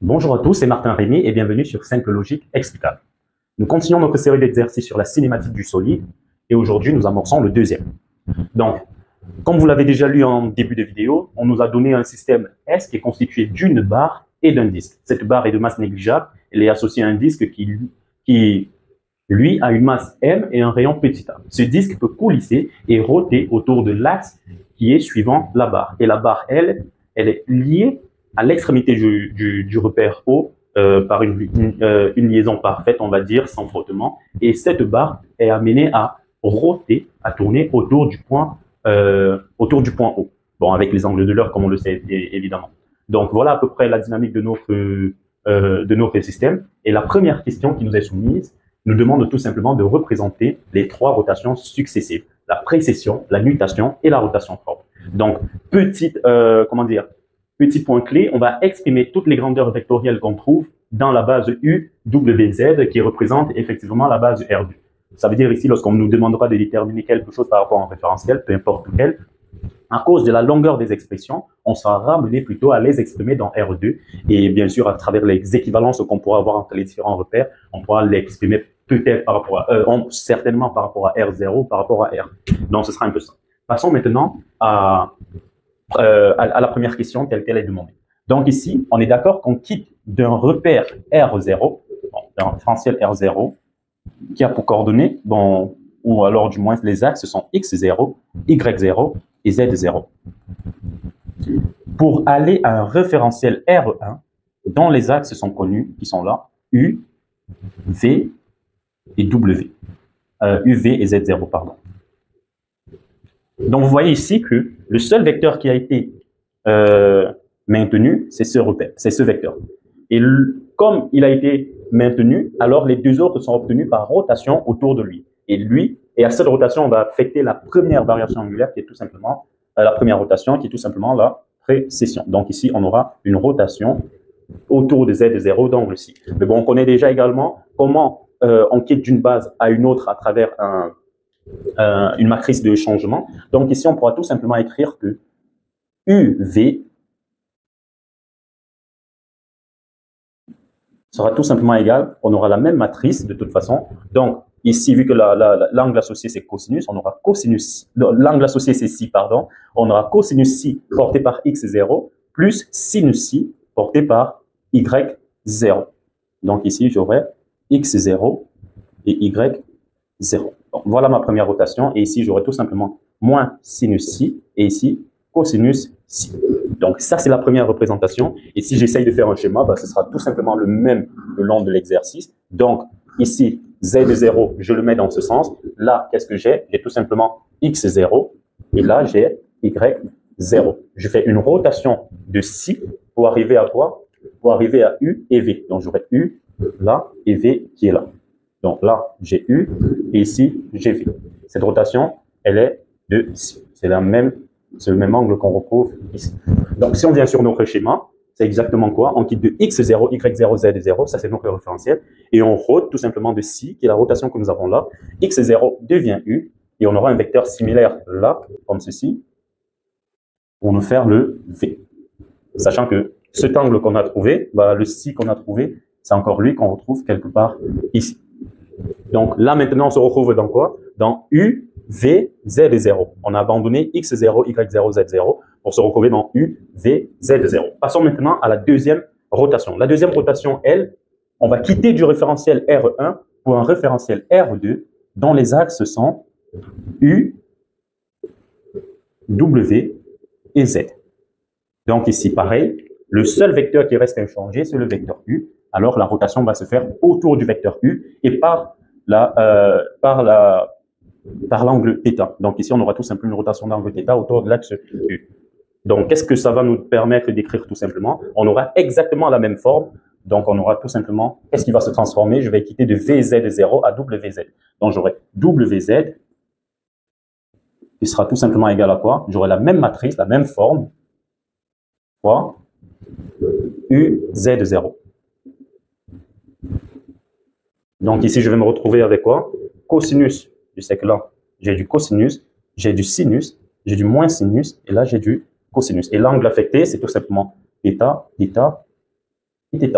Bonjour à tous, c'est Martin Rémy et bienvenue sur Simple Logique Explicable. Nous continuons notre série d'exercices sur la cinématique du solide et aujourd'hui nous amorçons le deuxième. Donc, comme vous l'avez déjà lu en début de vidéo, on nous a donné un système S qui est constitué d'une barre et d'un disque. Cette barre est de masse négligeable, elle est associée à un disque qui lui, a une masse M et un rayon petit a. Ce disque peut coulisser et roter autour de l'axe qui est suivant la barre. Et la barre, elle est liée à l'extrémité du repère O par une liaison parfaite, on va dire, sans frottement. Et cette barre est amenée à roter, à tourner autour du point O. Bon, avec les angles de l'heure, comme on le sait, évidemment. Donc, voilà à peu près la dynamique de notre système. Et la première question qui nous est soumise nous demande tout simplement de représenter les trois rotations successives. La précession, la nutation et la rotation propre. Donc, petit point clé, on va exprimer toutes les grandeurs vectorielles qu'on trouve dans la base U, WZ, qui représente effectivement la base R2. Ça veut dire ici, lorsqu'on nous demandera de déterminer quelque chose par rapport à un référentiel, peu importe lequel, à cause de la longueur des expressions, on sera ramené plutôt à les exprimer dans R2. Et bien sûr, à travers les équivalences qu'on pourra avoir entre les différents repères, on pourra l'exprimer peut-être par rapport à, certainement par rapport à R0, par rapport à R. Donc, ce sera un peu ça. Passons maintenant à la première question telle qu'elle est demandée. Donc ici, on est d'accord qu'on quitte d'un repère R0, d'un référentiel R0, qui a pour coordonnées, bon, ou alors du moins les axes sont X0, Y0 et Z0. Pour aller à un référentiel R1, dont les axes sont connus, qui sont là, U, V et W. UV et Z0, pardon. Donc, vous voyez ici que le seul vecteur qui a été maintenu, c'est ce repère, c'est ce vecteur. Et comme il a été maintenu, alors les deux autres sont obtenus par rotation autour de lui. Et à cette rotation, on va affecter la première variation angulaire qui est tout simplement la première rotation, qui est tout simplement la précession. Donc ici, on aura une rotation autour de Z0 d'angle ci. Mais bon, on connaît déjà également comment on quitte d'une base à une autre à travers une matrice de changement. Donc ici, on pourra tout simplement écrire que UV sera tout simplement égal, on aura la même matrice de toute façon. Donc ici, vu que l'angle associé c'est cosinus, on aura cosinus, l'angle associé c'est ci, pardon, on aura cosinus ci porté par x0 plus sinus ci porté par y0. Donc ici, j'aurai x0 et y0. Donc, voilà ma première rotation. Et ici, j'aurai tout simplement moins sinus ci et ici, cosinus ci. Donc, ça, c'est la première représentation. Et si j'essaye de faire un schéma, bah, ce sera tout simplement le même le long de l'exercice. Donc, ici, Z0, je le mets dans ce sens. Là, qu'est-ce que j'ai? J'ai tout simplement X0. Et là, j'ai Y0. Je fais une rotation de ci pour arriver à quoi? Pour arriver à U et V. Donc, j'aurai U là et V qui est là. Donc là, j'ai U et ici, j'ai V. Cette rotation, elle est de ci. C'est le même angle qu'on retrouve ici. Donc, si on vient sur notre schéma, c'est exactement quoi? On quitte de X0, Y0, Z0, ça c'est notre référentiel, et on rote tout simplement de ci, qui est la rotation que nous avons là. X0 devient U, et on aura un vecteur similaire là, comme ceci, pour nous faire le V. Sachant que cet angle qu'on a trouvé, bah, le ci qu'on a trouvé, c'est encore lui qu'on retrouve quelque part ici. Donc là, maintenant, on se retrouve dans quoi? Dans U, V, Z0. On a abandonné X0, Y0, Z0 pour se retrouver dans U, V, Z0. Passons maintenant à la deuxième rotation. La deuxième rotation, elle, on va quitter du référentiel R1 pour un référentiel R2 dont les axes sont U, W et Z. Donc ici, pareil, le seul vecteur qui reste inchangé, c'est le vecteur U. Alors la rotation va se faire autour du vecteur U et par l'angle θ. Donc ici, on aura tout simplement une rotation d'angle θ autour de l'axe U. Donc, qu'est-ce que ça va nous permettre d'écrire tout simplement? On aura exactement la même forme. Donc, on aura tout simplement, qu'est-ce qui va se transformer? Je vais quitter de VZ0 à WZ. Donc, j'aurai WZ qui sera tout simplement égal à quoi? J'aurai la même matrice, la même forme, fois UZ0. Donc ici, je vais me retrouver avec quoi? Cosinus. Je sais que là, j'ai du cosinus, j'ai du sinus, j'ai du moins sinus, et là, j'ai du cosinus. Et l'angle affecté, c'est tout simplement θ, θ, et θ.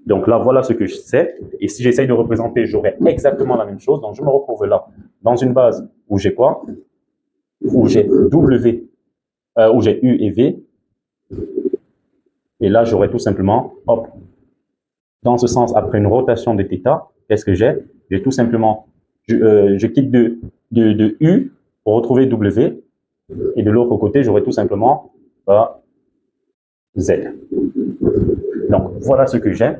Donc là, voilà ce que je sais. Et si j'essaye de représenter, j'aurai exactement la même chose. Donc je me retrouve là, dans une base où j'ai quoi? Où j'ai W, où j'ai U et V. Et là, j'aurai tout simplement, hop, dans ce sens, après une rotation de θ, qu'est-ce que j'ai? J'ai tout simplement, je quitte de U pour retrouver W. Et de l'autre côté, j'aurai tout simplement Z. Donc, voilà ce que j'ai.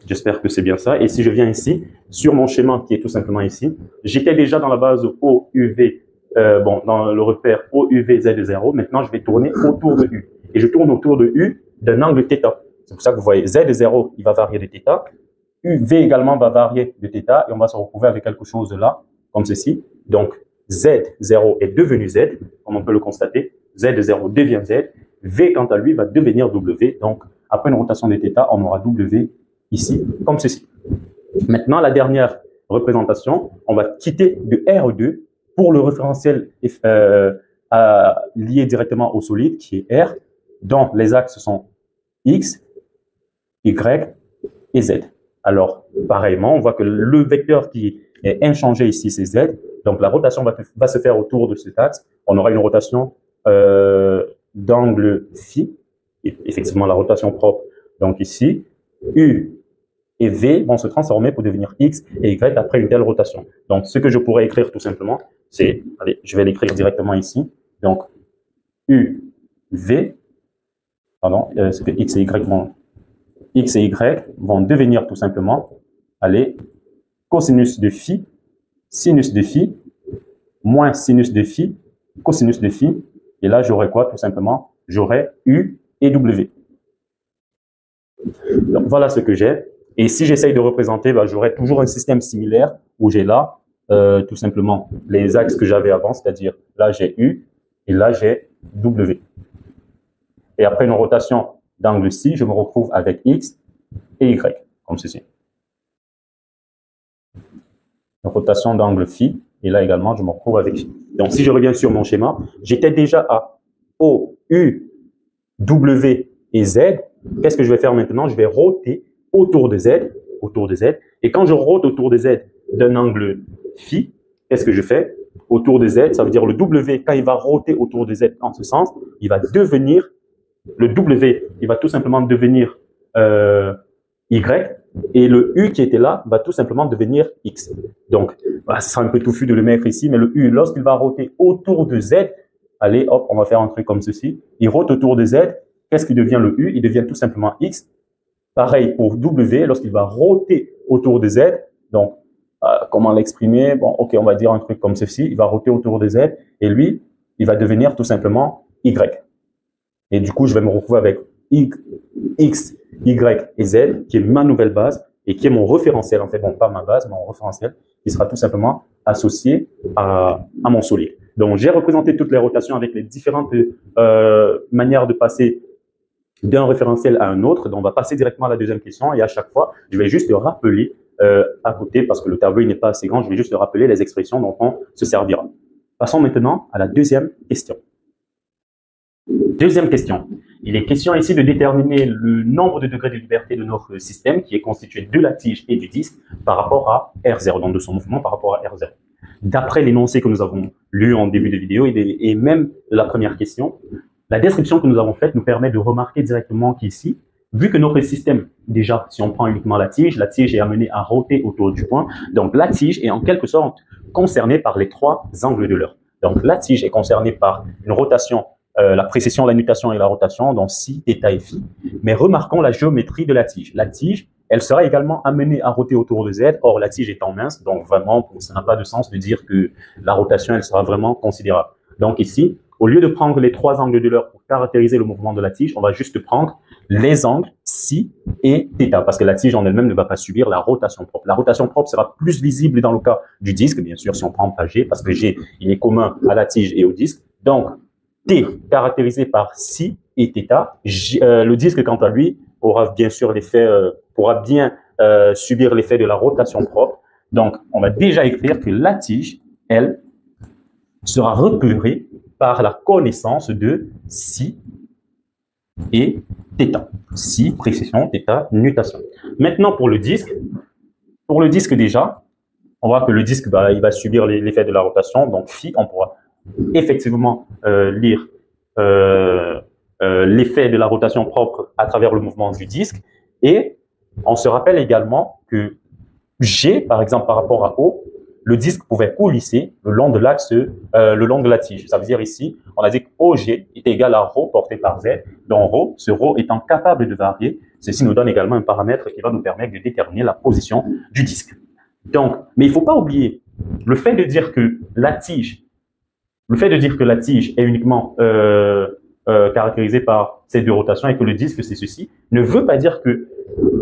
J'espère que c'est bien ça. Et si je viens ici, sur mon schéma qui est tout simplement ici, j'étais déjà dans la base OUV, dans le repère OUVZ0. Maintenant, je vais tourner autour de U. Et je tourne autour de U d'un angle θ. C'est pour ça que vous voyez Z0, il va varier de θ. UV également va varier de θ. Et on va se retrouver avec quelque chose de là, comme ceci. Donc, Z0 est devenu Z, comme on peut le constater. Z0 devient Z. V, quant à lui, va devenir W. Donc, après une rotation de θ, on aura W ici, comme ceci. Maintenant, la dernière représentation, on va quitter de R2 pour le référentiel lié directement au solide, qui est R, dont les axes sont X, Y et Z. Alors, pareillement, on voit que le vecteur qui est inchangé ici, c'est Z. Donc, la rotation va se faire autour de cet axe. On aura une rotation d'angle phi, effectivement la rotation propre. Donc ici, U et V vont se transformer pour devenir X et Y après une telle rotation. Donc, ce que je pourrais écrire tout simplement, c'est, allez, je vais l'écrire directement ici. Donc, U, V, pardon, c'est que X et Y vont devenir tout simplement, allez, cosinus de phi, sinus de phi, moins sinus de phi, cosinus de phi. Et là, j'aurai quoi tout simplement? J'aurai U et W. Donc, voilà ce que j'ai. Et si j'essaye de représenter, j'aurai toujours un système similaire où j'ai là, tout simplement, les axes que j'avais avant, c'est-à-dire là, j'ai U et là, j'ai W. Et après une rotation d'angle ci, je me retrouve avec X et Y, comme ceci. Une rotation d'angle phi, et là également, je me retrouve avec phi. Donc, si je reviens sur mon schéma, j'étais déjà à O, U, W et Z. Qu'est-ce que je vais faire maintenant? Je vais roter autour de Z, et quand je rote autour de Z d'un angle phi, qu'est-ce que je fais? Autour de Z, ça veut dire le W, quand il va roter autour de Z en ce sens, il va devenir, le W, il va tout simplement devenir Y, et le U qui était là va tout simplement devenir X. Donc, ce sera un peu touffu de le mettre ici, mais le U, lorsqu'il va roter autour de Z, allez, hop, on va faire un truc comme ceci, il rote autour de Z, qu'est-ce qui devient le U? Il devient tout simplement X. Pareil pour W, lorsqu'il va roter autour de Z, donc, comment l'exprimer? Bon, ok, on va dire un truc comme ceci, il va roter autour de Z, et lui, il va devenir tout simplement Y. Et du coup, je vais me retrouver avec X, Y et Z, qui est ma nouvelle base, et qui est mon référentiel, en fait, bon, pas ma base, mon référentiel, qui sera tout simplement associé à mon solide. Donc, j'ai représenté toutes les rotations avec les différentes manières de passer d'un référentiel à un autre. Donc, on va passer directement à la deuxième question, et à chaque fois, je vais juste rappeler à côté, parce que le tableau n'est pas assez grand, je vais juste rappeler les expressions dont on se servira. Passons maintenant à la deuxième question. Deuxième question. Il est question ici de déterminer le nombre de degrés de liberté de notre système qui est constitué de la tige et du disque par rapport à R0, donc de son mouvement par rapport à R0. D'après l'énoncé que nous avons lu en début de vidéo et même la première question, la description que nous avons faite nous permet de remarquer directement qu'ici, vu que notre système, déjà, si on prend uniquement la tige est amenée à roter autour du point. Donc, la tige est en quelque sorte concernée par les trois angles de l'heure. Donc, la tige est concernée par une rotation, la précession, la nutation et la rotation, donc si, θ et phi. Mais remarquons la géométrie de la tige. La tige, elle sera également amenée à roter autour de Z. Or, la tige étant mince, donc vraiment, ça n'a pas de sens de dire que la rotation, elle sera vraiment considérable. Donc ici, au lieu de prendre les trois angles de l'heure pour caractériser le mouvement de la tige, on va juste prendre les angles si et θ, parce que la tige en elle-même ne va pas subir la rotation propre. La rotation propre sera plus visible dans le cas du disque, bien sûr, si on prend pas G, parce que G, il est commun à la tige et au disque. Donc, T caractérisé par si et θ. Le disque, quant à lui, aura bien sûr l'effet, pourra bien subir l'effet de la rotation propre. Donc, on va déjà écrire que la tige, elle, sera repérée par la connaissance de si et θ. Si, précision, θ, nutation. Maintenant, pour le disque déjà, on voit que le disque, il va subir l'effet de la rotation. Donc, phi, on pourra effectivement lire l'effet de la rotation propre à travers le mouvement du disque. Et on se rappelle également que G, par exemple, par rapport à O, le disque pouvait coulisser le long de l'axe, le long de la tige. Ça veut dire ici, on a dit que OG est égal à ρ porté par Z, dont ρ, ce ρ étant capable de varier, ceci nous donne également un paramètre qui va nous permettre de déterminer la position du disque. Donc, mais il ne faut pas oublier, le fait de dire que la tige est uniquement caractérisée par ces deux rotations et que le disque c'est ceci, ne veut pas dire que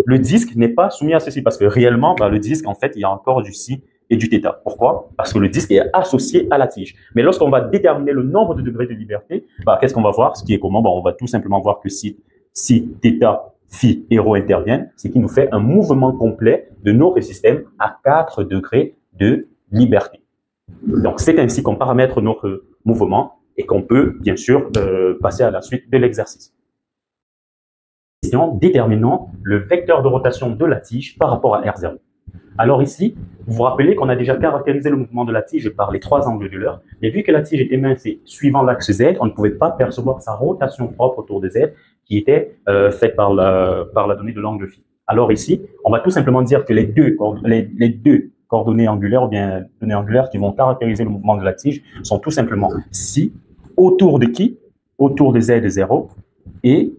le disque n'est pas soumis à ceci, parce que réellement, le disque, en fait, il y a encore du si et du θ. Pourquoi? Parce que le disque est associé à la tige. Mais lorsqu'on va déterminer le nombre de degrés de liberté, qu'est-ce qu'on va voir? Ce qui est comment? On va tout simplement voir que si θ, phi et ρ interviennent, c'est qui nous fait un mouvement complet de notre système à 4 degrés de liberté. Donc, c'est ainsi qu'on paramètre notre mouvement et qu'on peut, bien sûr, passer à la suite de l'exercice. Déterminant le vecteur de rotation de la tige par rapport à R0. Alors ici, vous vous rappelez qu'on a déjà caractérisé le mouvement de la tige par les trois angles de l'heure, mais vu que la tige était émincée suivant l'axe Z, on ne pouvait pas percevoir sa rotation propre autour de Z qui était faite par la donnée de l'angle phi. Alors ici, on va tout simplement dire que les deux coordonnées angulaires ou bien données angulaires qui vont caractériser le mouvement de la tige sont tout simplement si autour de qui? Autour de Z0 et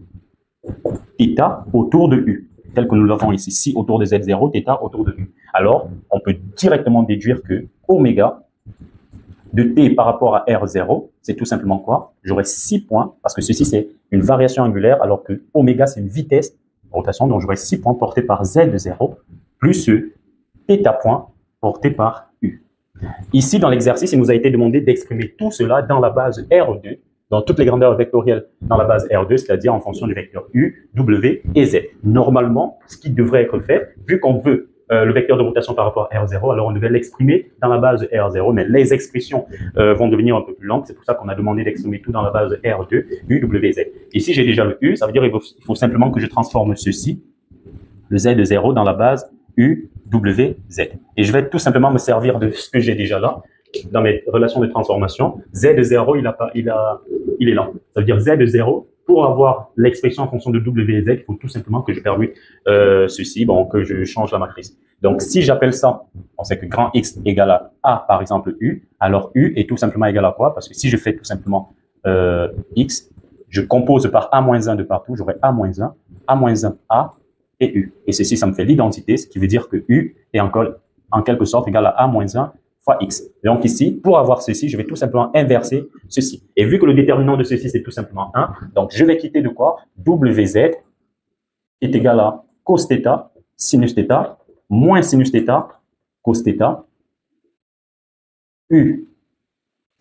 θ autour de U, tel que nous l'avons ici, si autour de Z0, θ autour de U. Alors, on peut directement déduire que oméga de T par rapport à R0, c'est tout simplement quoi? J'aurai 6 points, parce que ceci c'est une variation angulaire, alors que oméga c'est une vitesse de rotation, donc j'aurai 6 points portés par Z0, plus θ point porté par U. Ici, dans l'exercice, il nous a été demandé d'exprimer tout cela dans la base R2, dans toutes les grandeurs vectorielles dans la base R2, c'est-à-dire en fonction du vecteur U, W et Z. Normalement, ce qui devrait être fait, vu qu'on veut le vecteur de rotation par rapport à R0, alors on devait l'exprimer dans la base R0, mais les expressions vont devenir un peu plus longues, c'est pour ça qu'on a demandé d'exprimer tout dans la base R2, U, W, Z. Ici, j'ai déjà le U, ça veut dire qu'il faut simplement que je transforme ceci, le Z de 0, dans la base U, W, Z. Et je vais tout simplement me servir de ce que j'ai déjà là, dans mes relations de transformation. Z de 0, il est là. Ça veut dire Z de 0, pour avoir l'expression en fonction de W et Z, il faut tout simplement que je permute ceci, que je change la matrice. Donc, si j'appelle ça, on sait que grand X égale à A, par exemple, U, alors U est tout simplement égal à quoi? Parce que si je fais tout simplement X, je compose par A-1 de partout, j'aurai A-1, A-1, A et U. Et ceci, ça me fait l'identité, ce qui veut dire que U est en quelque sorte égal à A-1 fois X. Donc ici, pour avoir ceci, je vais tout simplement inverser ceci. Et vu que le déterminant de ceci, c'est tout simplement 1, donc je vais quitter de quoi? WZ est égal à cos θ, sinus θ, moins sinus θ, cos θ, U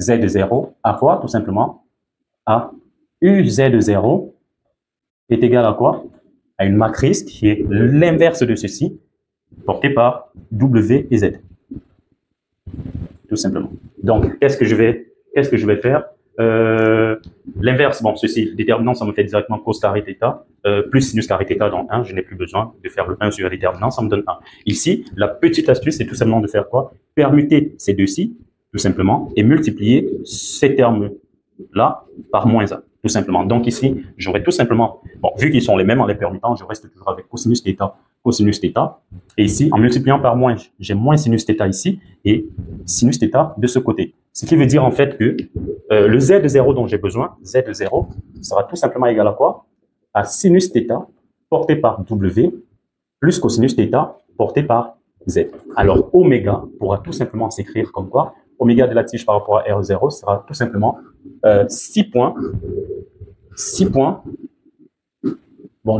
Z de 0, à quoi? Tout simplement à UZ de 0 est égal à quoi? À une matrice qui est l'inverse de ceci, portée par W et Z. Tout simplement. Donc, qu'est-ce que je vais faire? L'inverse, ceci, déterminant, ça me fait directement cos carré θ, plus sinus carré θ dans 1, je n'ai plus besoin de faire le 1 sur le déterminant, ça me donne 1. Ici, la petite astuce, c'est tout simplement de faire quoi? Permuter ces deux-ci, tout simplement, et multiplier ces termes-là par moins 1, tout simplement. Donc ici, j'aurai tout simplement, vu qu'ils sont les mêmes en les permutant, je reste toujours avec cosinus θ, cosinus θ. Et ici, en multipliant par moins, j'ai moins sinus θ ici et sinus θ de ce côté. Ce qui veut dire en fait que le Z de 0 dont j'ai besoin, Z de 0, sera tout simplement égal à quoi? À sinus θ porté par W plus cosinus θ porté par Z. Alors, oméga pourra tout simplement s'écrire comme quoi? Oméga de la tige par rapport à R0 sera tout simplement 6 points. 6 points.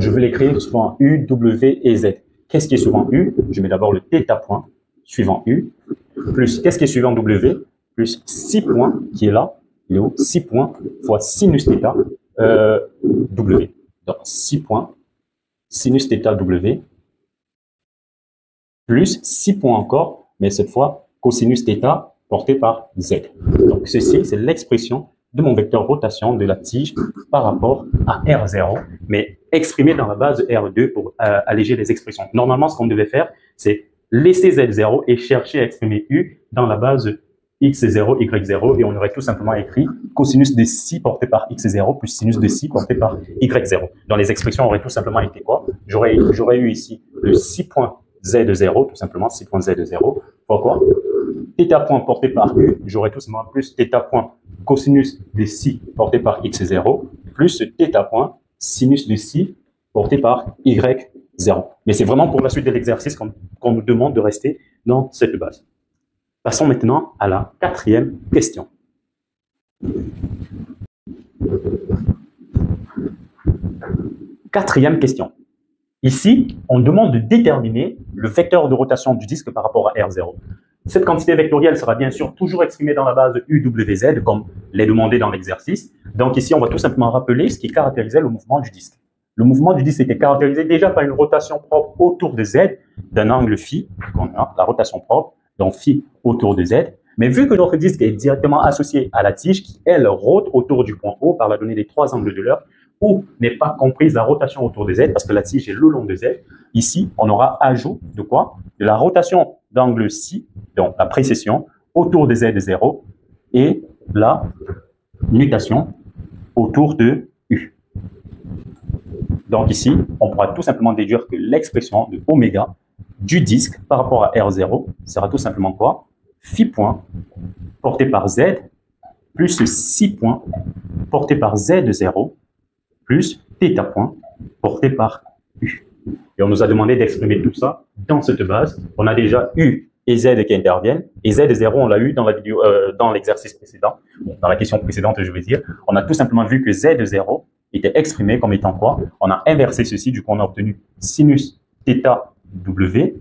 Je vais l'écrire suivant U, W et Z. Qu'est-ce qui est suivant U? Je mets d'abord le θ point suivant U, plus qu'est-ce qui est suivant W? Plus 6 points qui est là, il est où? 6 points fois sinus θ W. Donc 6 points sinus θ W plus 6 points encore, mais cette fois cosinus θ porté par Z. Donc ceci, c'est l'expression de mon vecteur rotation de la tige par rapport à R0, mais exprimé dans la base de R2 pour alléger les expressions. Normalement, ce qu'on devait faire, c'est laisser Z0 et chercher à exprimer U dans la base X0, Y0, et on aurait tout simplement écrit cosinus de psi porté par X0 plus sinus de psi porté par Y0. Dans les expressions, aurait tout simplement été quoi? J'aurais eu ici le 6 point Z0, tout simplement 6 point Z0, fois quoi? Θ point porté par U, j'aurais tout simplement plus θ point cosinus de psi porté par X0, plus θ point sinus de psi porté par Y0. Mais c'est vraiment pour la suite de l'exercice qu'on nous demande de rester dans cette base. Passons maintenant à la quatrième question. Quatrième question. Ici, on demande de déterminer le vecteur de rotation du disque par rapport à R0. Cette quantité vectorielle sera bien sûr toujours exprimée dans la base UWZ, comme l'est demandé dans l'exercice. Donc ici, on va tout simplement rappeler ce qui caractérisait le mouvement du disque. Le mouvement du disque était caractérisé déjà par une rotation propre autour de Z d'un angle phi, qu'on a, la rotation propre, donc phi autour de Z. Mais vu que notre disque est directement associé à la tige qui, elle, rôde autour du point O par la donnée des trois angles de l'heure, où n'est pas comprise la rotation autour de Z, parce que la tige est le long de Z, ici, on aura ajout de quoi? De la rotation d'angle psi, donc la précession, autour de Z0, et la nutation autour de U. Donc ici, on pourra tout simplement déduire que l'expression de oméga du disque par rapport à R0 sera tout simplement quoi? Phi point porté par Z plus 6 points porté par Z0 plus θ point porté par U. Et on nous a demandé d'exprimer tout ça dans cette base. On a déjà U et Z qui interviennent, et Z0, on l'a eu dans la vidéo, dans l'exercice précédent, dans la question précédente, je veux dire. On a tout simplement vu que Z0 était exprimé comme étant quoi? On a inversé ceci, du coup on a obtenu sinus θ W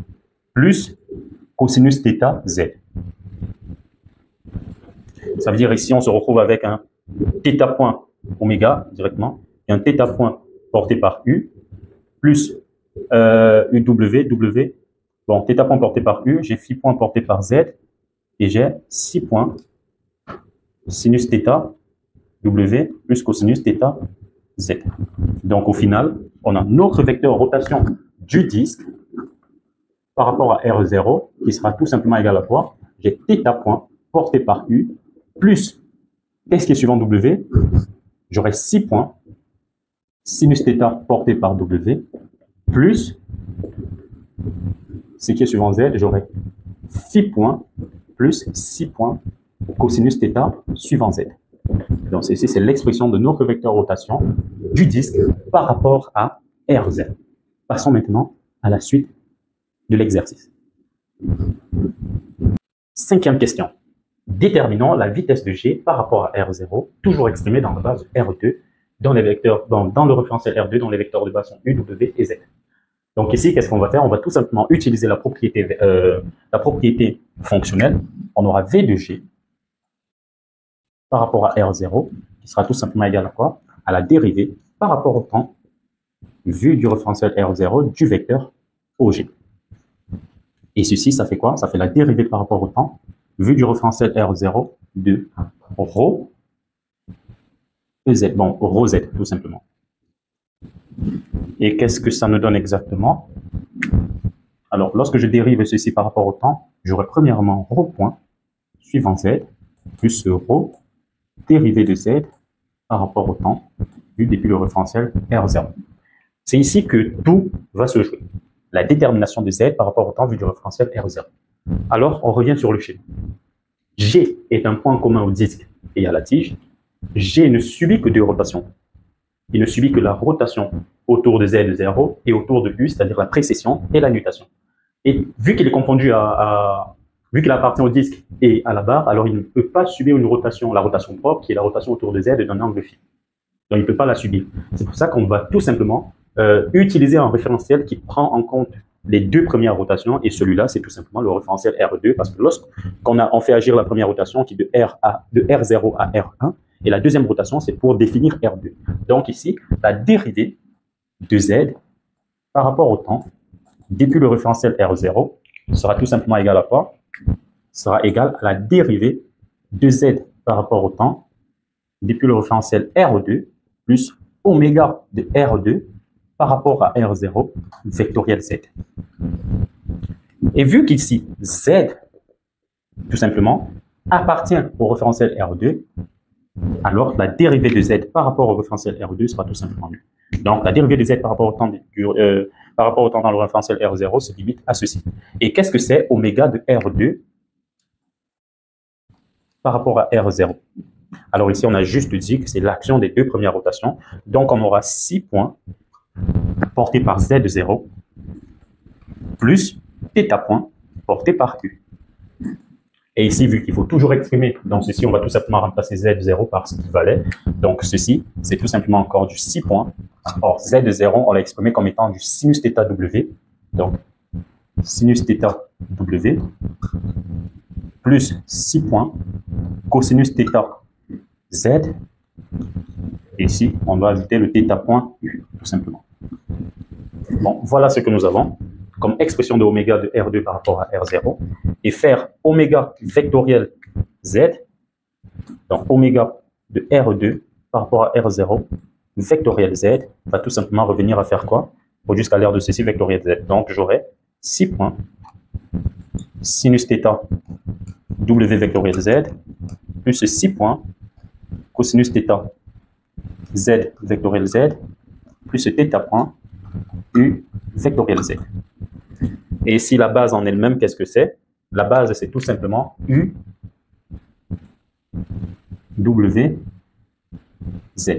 plus cosinus θ Z. Ça veut dire ici, on se retrouve avec un θ point oméga directement, et un θ point porté par U, plus UW, bon, θ point porté par U, j'ai phi point porté par Z, et j'ai 6 points sinus θ W plus cosinus θ Z. Donc au final, on a notre vecteur rotation du disque par rapport à R0 qui sera tout simplement égal à quoi? J'ai θ point porté par U plus, qu'est-ce qui est suivant W? J'aurai 6 points sinus θ porté par W plus, ce qui est suivant Z, j'aurai phi point plus 6 points cosinus θ suivant Z. Donc ceci, c'est l'expression de notre vecteur rotation du disque par rapport à R0. Passons maintenant à la suite de l'exercice. Cinquième question. Déterminons la vitesse de G par rapport à R0, toujours exprimée dans la base R2, dans les vecteurs, dans le référentiel R2, dans les vecteurs de base sont U, W et Z. Donc ici, qu'est-ce qu'on va faire? On va tout simplement utiliser la propriété fonctionnelle. On aura V de G par rapport à R0, qui sera tout simplement égal à quoi? À la dérivée par rapport au temps vu du référentiel R0 du vecteur OG. Et ceci, ça fait quoi? Ça fait la dérivée par rapport au temps vu du référentiel R0 de ρ EZ, bon, ρz tout simplement. Et qu'est-ce que ça nous donne exactement? Alors, lorsque je dérive ceci par rapport au temps, j'aurai premièrement ρ point suivant Z plus ρ dérivé de Z par rapport au temps vu depuis le référentiel R0. C'est ici que tout va se jouer. La détermination de Z par rapport au temps vu du référentiel R0. Alors, on revient sur le schéma. G est un point commun au disque et à la tige. G ne subit que deux rotations. Il ne subit que la rotation autour de Z0 et autour de U, c'est-à-dire la précession et la nutation. Et vu qu'il est confondu vu qu'il appartient au disque et à la barre, alors il ne peut pas subir une rotation, la rotation propre, qui est la rotation autour de Z d'un angle phi. Donc il ne peut pas la subir. C'est pour ça qu'on va tout simplement utiliser un référentiel qui prend en compte les deux premières rotations, et celui-là, c'est tout simplement le référentiel R2, parce que lorsqu'on fait agir la première rotation qui est de R0 à R1, et la deuxième rotation, c'est pour définir R2. Donc ici, la dérivée de Z par rapport au temps, depuis le référentiel R0, sera tout simplement égal à quoi? Sera égal à la dérivée de Z par rapport au temps depuis le référentiel R2 plus oméga de R2 par rapport à R0 vectoriel Z. Et vu qu'ici, Z, tout simplement, appartient au référentiel R2, alors la dérivée de Z par rapport au référentiel R2 sera tout simplement nulle. Donc, la dérivée de Z par rapport au temps, dans le référentiel R0 se limite à ceci. Et qu'est-ce que c'est oméga de R2 par rapport à R0? Alors ici, on a juste dit que c'est l'action des deux premières rotations. Donc, on aura 6 points portés par Z0 plus θ point porté par U. Et ici, vu qu'il faut toujours exprimer, donc ceci, on va tout simplement remplacer Z0 par ce qui valait. Donc ceci, c'est tout simplement encore du 6 points. Or, Z0, on l'a exprimé comme étant du sinus θW. Donc, sinus θW plus 6 points cosinus θ Z. Et ici, on va ajouter le θ point U, tout simplement. Bon, voilà ce que nous avons comme expression de oméga de R2 par rapport à R0, et faire oméga vectoriel Z, donc oméga de R2 par rapport à R0 vectoriel Z, va tout simplement revenir à faire quoi? Produit scalaire de ceci vectoriel Z. Donc j'aurai 6 points sinus θ W vectoriel Z plus 6 points cosinus θ Z vectoriel Z plus θ point U vectoriel Z. Et ici, la base en elle-même, qu'est-ce que c'est? La base, c'est tout simplement U W Z.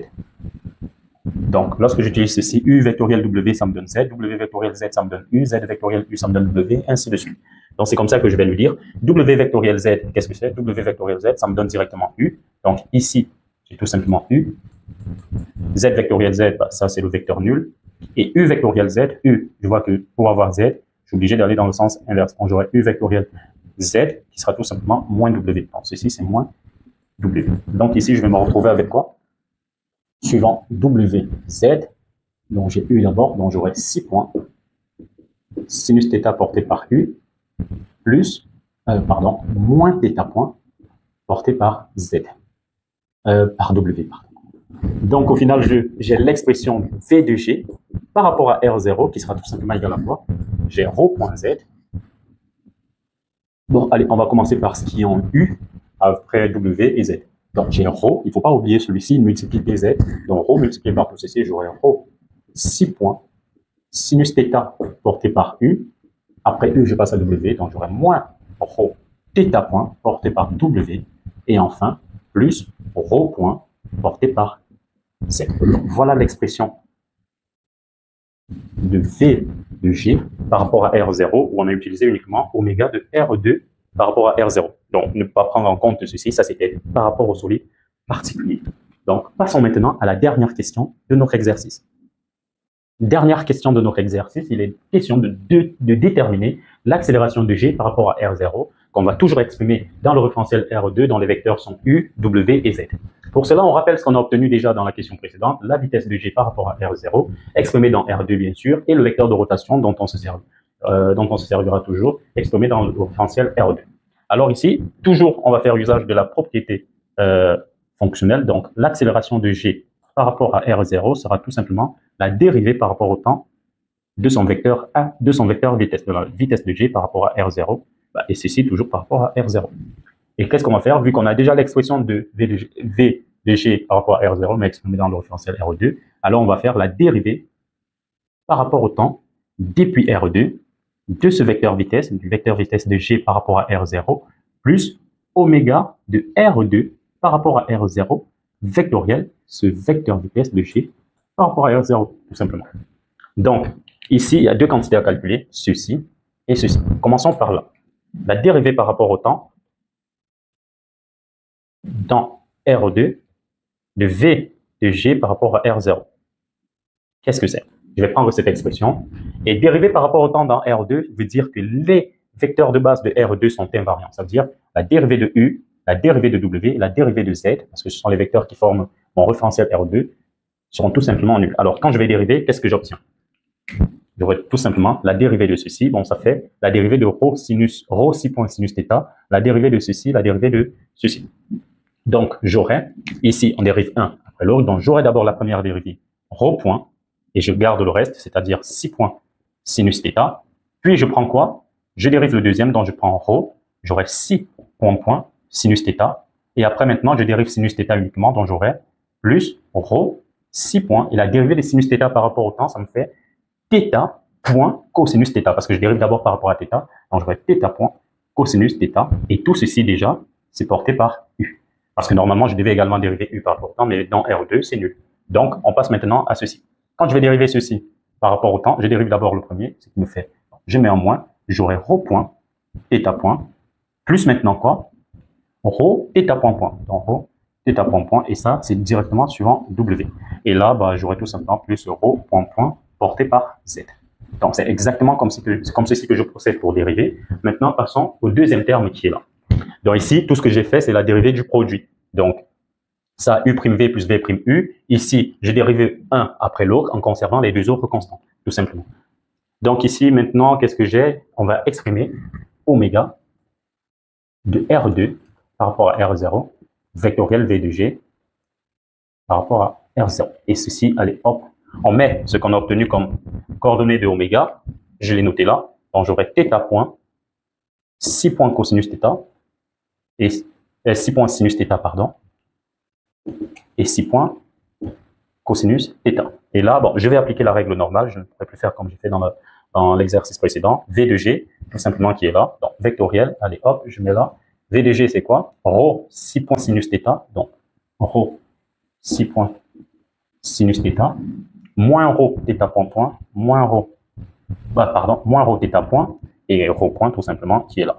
Donc, lorsque j'utilise ceci, U vectoriel W, ça me donne Z, W vectoriel Z, ça me donne U, Z vectoriel U, ça me donne W, ainsi de suite. Donc, c'est comme ça que je vais lui dire. W vectoriel Z, qu'est-ce que c'est? W vectoriel Z, ça me donne directement U. Donc, ici, j'ai tout simplement U. Z vectoriel Z, bah, ça, c'est le vecteur nul. Et U vectoriel Z, U, je vois que pour avoir Z, je suis obligé d'aller dans le sens inverse. Donc, j'aurai U vectoriel Z qui sera tout simplement moins W. Donc, ceci, c'est moins W. Donc, ici, je vais me retrouver avec quoi? Suivant WZ, donc j'ai U d'abord, donc j'aurai 6 points. Sinus θ porté par U, plus, moins θ point porté par Z. Par W, pardon. Donc, au final, j'ai l'expression V de G par rapport à R0 qui sera tout simplement égal à quoi? J'ai ρ.Z. Bon, allez, on va commencer par ce qui est en U après W et Z. Donc, j'ai ρ, il ne faut pas oublier celui-ci, il multiplie Z. Donc, ρ multiplié par tout ceci, j'aurai ρ 6 points. Sinus θ porté par U. Après U, je passe à W, donc j'aurai moins ρ θ point porté par W. Et enfin, plus ρ point porté par Z. Voilà l'expression de V de G par rapport à R0, où on a utilisé uniquement oméga de R2 par rapport à R0. Donc, ne pas prendre en compte ceci, ça c'était par rapport au solide particulier. Donc, passons maintenant à la dernière question de notre exercice. Dernière question de notre exercice, il est question de déterminer l'accélération de G par rapport à R0, qu'on va toujours exprimer dans le référentiel R2, dont les vecteurs sont U, W et Z. Pour cela, on rappelle ce qu'on a obtenu déjà dans la question précédente, la vitesse de G par rapport à R0, exprimée dans R2 bien sûr, et le vecteur de rotation dont on se servira toujours, exprimé dans le référentiel R2. Alors ici, toujours, on va faire usage de la propriété fonctionnelle, donc l'accélération de G par rapport à R0 sera tout simplement la dérivée par rapport au temps de son vecteur vitesse, de la vitesse de G par rapport à R0, et ceci toujours par rapport à R0. Et qu'est-ce qu'on va faire? Vu qu'on a déjà l'expression de V de G par rapport à R0, mais exprimée dans le référentiel R2, alors on va faire la dérivée par rapport au temps depuis R2 de ce vecteur vitesse, du vecteur vitesse de G par rapport à R0, plus oméga de R2 par rapport à R0, vectoriel, ce vecteur vitesse de G par rapport à R0, tout simplement. Donc, ici, il y a deux quantités à calculer, ceci et ceci. Commençons par là. La dérivée par rapport au temps dans R2 de V de G par rapport à R0. Qu'est-ce que c'est? Je vais prendre cette expression. Et dérivée par rapport au temps dans R2 veut dire que les vecteurs de base de R2 sont invariants. Ça veut dire la dérivée de U, la dérivée de W, la dérivée de Z, parce que ce sont les vecteurs qui forment mon référentiel R2, seront tout simplement nuls. Alors, quand je vais dériver, qu'est-ce que j'obtiens? J'aurai tout simplement la dérivée de ceci. Bon, ça fait la dérivée de ρ 6 points sinus θ, la dérivée de ceci, la dérivée de ceci. Donc, j'aurai, ici, on dérive 1 après l'autre. Donc, j'aurai d'abord la première dérivée, rho point, et je garde le reste, c'est-à-dire 6 points sinus θ. Puis, je prends quoi? Je dérive le deuxième, donc je prends rho. J'aurai 6 points sinus θ. Et après, maintenant, je dérive sinus θ uniquement, donc j'aurai plus rho, 6 points. Et la dérivée des sinus θ par rapport au temps, ça me fait θ point cosinus θ, parce que je dérive d'abord par rapport à θ. Donc, j'aurai θ point cosinus θ. Et tout ceci, déjà, c'est porté par U. Parce que normalement, je devais également dériver U par rapport au temps, mais dans R2, c'est nul. Donc, on passe maintenant à ceci. Quand je vais dériver ceci par rapport au temps, je dérive d'abord le premier, ce qui me fait, je mets en moins, j'aurai rho point, θ point, plus maintenant quoi? Rho, θ point point. Donc, rho, θ point point, et ça, c'est directement suivant W. Et là, bah, j'aurai tout simplement plus rho point point porté par Z. Donc, c'est exactement comme ceci que je procède pour dériver. Maintenant, passons au deuxième terme qui est là. Donc ici, tout ce que j'ai fait, c'est la dérivée du produit. Donc, ça, U' V plus V' U. Ici, j'ai dérivé un après l'autre en conservant les deux autres constants, tout simplement. Donc ici, maintenant, qu'est-ce que j'ai? On va exprimer oméga de R2 par rapport à R0, vectoriel V de G par rapport à R0. Et ceci, allez, hop, on met ce qu'on a obtenu comme coordonnées de oméga. Je l'ai noté là. Donc j'aurai θ point, 6 points cosinus θ, et 6 points sinus θ, pardon, et 6 points cosinus θ. Et là, bon, je vais appliquer la règle normale, je ne pourrais plus faire comme j'ai fait dans l'exercice précédent. V de G, tout simplement, qui est là. Donc, vectoriel, allez, hop, je mets là. V de G, c'est quoi? Rho, 6 points sinus θ, donc rho, 6 points sinus θ, moins rho θ point point, moins rho θ point, et rho point, tout simplement, qui est là.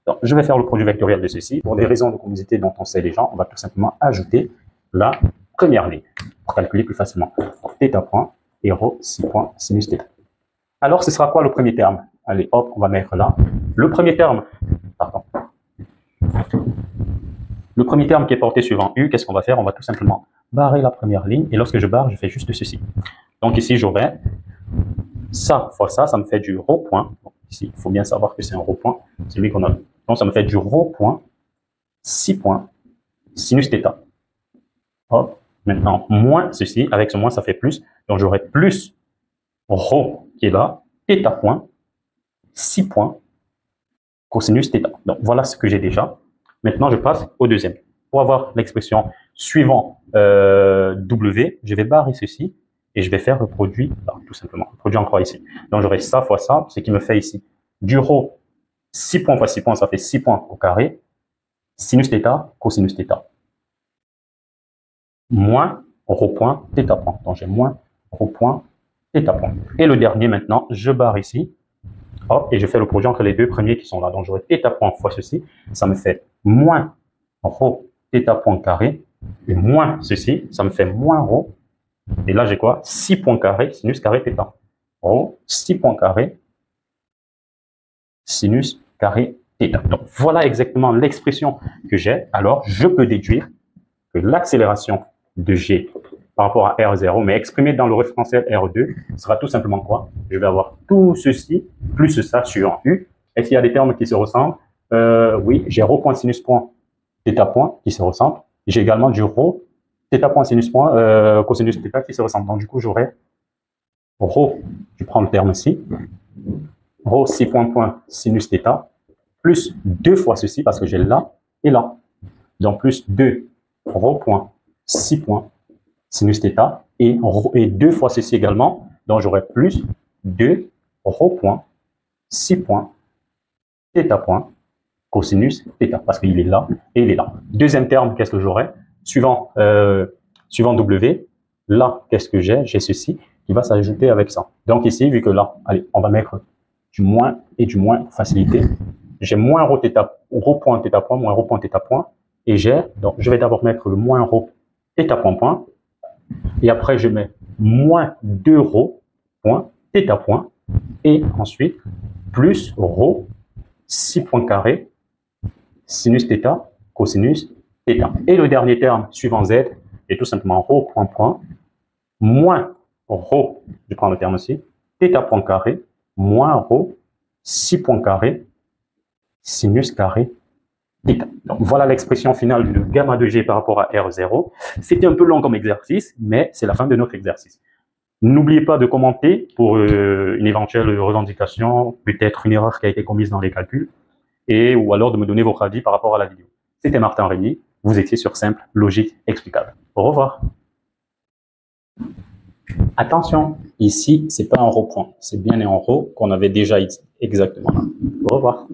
Donc, je vais faire le produit vectoriel de ceci. Pour des raisons de commodité dont on sait déjà, on va tout simplement ajouter la première ligne pour calculer plus facilement. Donc, θ point et rho 6 points sinus θ. Alors, ce sera quoi le premier terme? Allez, hop, on va mettre là. Le premier terme, pardon. Le premier terme qui est porté suivant U, qu'est-ce qu'on va faire? On va tout simplement barrer la première ligne. Et lorsque je barre, je fais juste ceci. Donc ici, j'aurai ça fois ça, ça me fait du rho point. Donc, ici, il faut bien savoir que c'est un rho point. C'est lui qu'on a. Donc, ça me fait du rho point, 6 points, sinus θ. Hop, maintenant, moins ceci, avec ce moins, ça fait plus. Donc, j'aurai plus rho qui est là, θ point, 6 points, cosinus θ. Donc, voilà ce que j'ai déjà. Maintenant, je passe au deuxième. Pour avoir l'expression suivant W, je vais barrer ceci et je vais faire le produit, là, tout simplement, le produit en croix ici. Donc, j'aurai ça fois ça, ce qui me fait ici du rho 6 points fois 6 points, ça fait 6 points au carré, sinus θ, cosinus θ. Moins rho point, θ point. Donc, j'ai moins rho point, θ point. Et le dernier, maintenant, je barre ici, hop, et je fais le produit entre les deux premiers qui sont là. Donc, j'aurai θ point fois ceci, ça me fait moins rho θ point carré, et moins ceci, ça me fait moins rho. Et là, j'ai quoi? 6 points carrés, sinus carré θ. Rho, 6 points carrés, sinus carré θ. Donc, voilà exactement l'expression que j'ai. Alors, je peux déduire que l'accélération de G par rapport à R0, mais exprimée dans le référentiel R2, sera tout simplement quoi? Je vais avoir tout ceci, plus ça sur U. Est-ce qu'il y a des termes qui se ressemblent? Oui, j'ai rho point sinus point θ point qui se ressemble. J'ai également du rho θ point sinus point cosinus θ qui se ressemble. Donc, du coup, j'aurai rho, je prends le terme ici, rho 6 points sinus θ, plus 2 fois ceci, parce que j'ai là et là. Donc, plus 2 rho point 6 points sinus θ, et 2 fois ceci également. Donc, j'aurai plus 2 rho point 6 points θ point cosinus θ, parce qu'il est là et il est là. Deuxième terme, qu'est-ce que j'aurai? Suivant W, là, qu'est-ce que j'ai? J'ai ceci qui va s'ajouter avec ça. Donc ici, vu que là, allez, on va mettre du moins et du moins pour faciliter. J'ai moins rho point θ point, moins rho point θ point, et j'ai, donc je vais d'abord mettre le moins rho θ point point, et après je mets moins 2 rho point θ point, et ensuite plus rho 6 points carrés sinus θ, cosinus θ. Et le dernier terme suivant Z est tout simplement rho point point, moins rho, je prends le terme aussi, θ point carré, moins rho 6 points carrés sinus carré θ. Donc, voilà l'expression finale de gamma de G par rapport à R0. C'était un peu long comme exercice, mais c'est la fin de notre exercice. N'oubliez pas de commenter pour une éventuelle revendication, peut-être une erreur qui a été commise dans les calculs, ou alors de me donner votre avis par rapport à la vidéo. C'était Martin Régnier, vous étiez sur Simple Logique Explicable. Au revoir. Attention, ici, c'est pas un rho point, c'est bien un rho qu'on avait déjà exactement là. Au revoir.